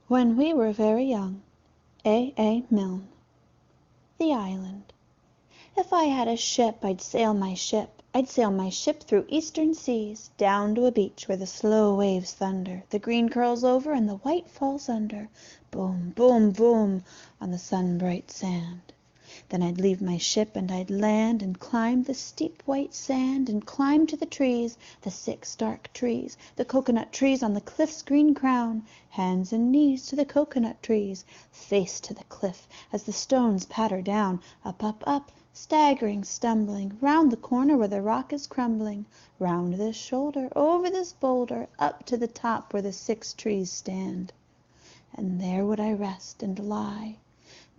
When we were very young. A.A.Milne. The Island. If I had a ship, I'd sail my ship. I'd sail my ship through eastern seas, down to a beach where the slow waves thunder, the green curls over and the white falls under, boom, boom, boom, on the sun-bright sand. Then I'd leave my ship and I'd land and climb the steep white sand and climb to the trees, the 6 dark trees, the coconut trees on the cliff's green crown, hands and knees to the coconut trees, face to the cliff as the stones patter down, up, up, up, staggering, stumbling, round the corner where the rock is crumbling, round this shoulder, over this boulder, up to the top where the 6 trees stand. And there would I rest and lie,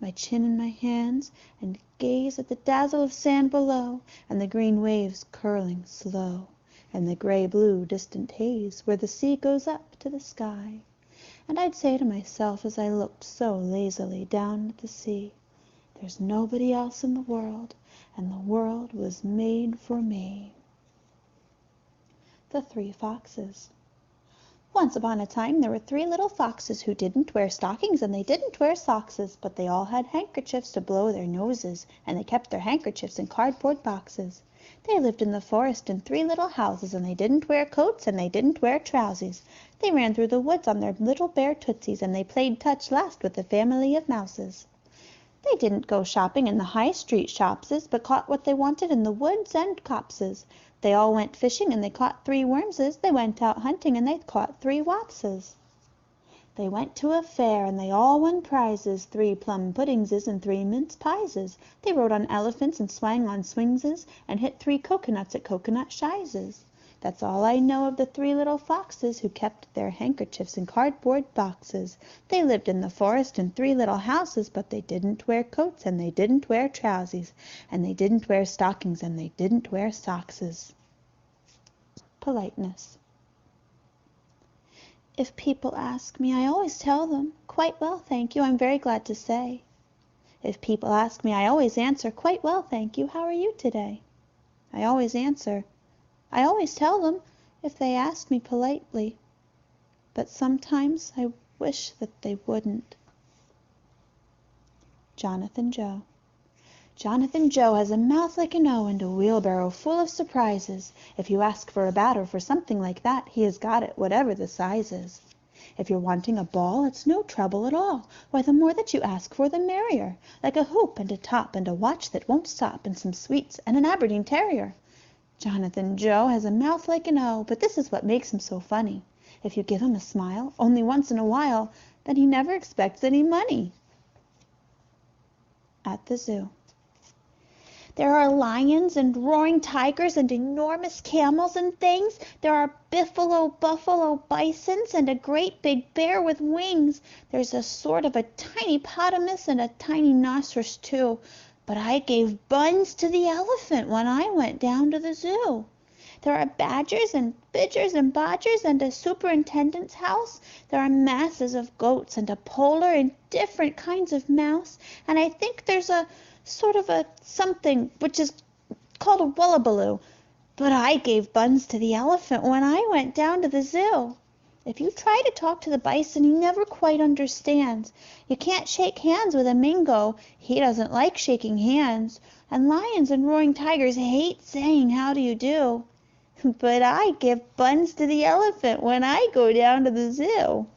my chin in my hands, and gaze at the dazzle of sand below, and the green waves curling slow, and the gray-blue distant haze where the sea goes up to the sky. And I'd say to myself as I looked so lazily down at the sea, there's nobody else in the world, and the world was made for me. The 3 Foxes. Once upon a time there were 3 little foxes who didn't wear stockings and they didn't wear sockses, but they all had handkerchiefs to blow their noses, and they kept their handkerchiefs in cardboard boxes. They lived in the forest in 3 little houses, and they didn't wear coats and they didn't wear trousies. They ran through the woods on their little bare tootsies, and they played touch last with a family of mouses. They didn't go shopping in the high street shopses, but caught what they wanted in the woods and copses. They all went fishing and they caught 3 wormses. They went out hunting and they caught 3 wapses. They went to a fair and they all won prizes, 3 plum puddingses and 3 mince pieses. They rode on elephants and swang on swingses and hit 3 coconuts at coconut shies. That's all I know of the 3 little foxes who kept their handkerchiefs in cardboard boxes. They lived in the forest in 3 little houses, but they didn't wear coats and they didn't wear trousies, and they didn't wear stockings and they didn't wear sockses. Politeness. If people ask me, I always tell them, "Quite well, thank you, I'm very glad to say." If people ask me, I always answer, "Quite well, thank you, how are you today?" I always tell them if they ask me politely, but sometimes I wish that they wouldn't. Jonathan Joe. Jonathan Joe has a mouth like an O and a wheelbarrow full of surprises. If you ask for a bat or for something like that, he has got it, whatever the size is. If you're wanting a ball, it's no trouble at all. Why, the more that you ask for, the merrier. Like a hoop and a top and a watch that won't stop and some sweets and an Aberdeen Terrier. Jonathan Joe has a mouth like an O, but this is what makes him so funny. If you give him a smile, only once in a while, then he never expects any money. At the zoo. There are lions and roaring tigers and enormous camels and things. There are buffalo bisons and a great big bear with wings. There's a sort of a tiny hippopotamus and a tiny rhinoceros too. But I gave buns to the elephant when I went down to the zoo. There are badgers and bidgers and bodgers and a superintendent's house. There are masses of goats and a polar and different kinds of mouse. And I think there's a sort of a something which is called a wallabaloo. But I gave buns to the elephant when I went down to the zoo. If you try to talk to the bison, he never quite understands. You can't shake hands with a Mingo. He doesn't like shaking hands. And lions and roaring tigers hate saying, "How do you do?" But I give buns to the elephant when I go down to the zoo.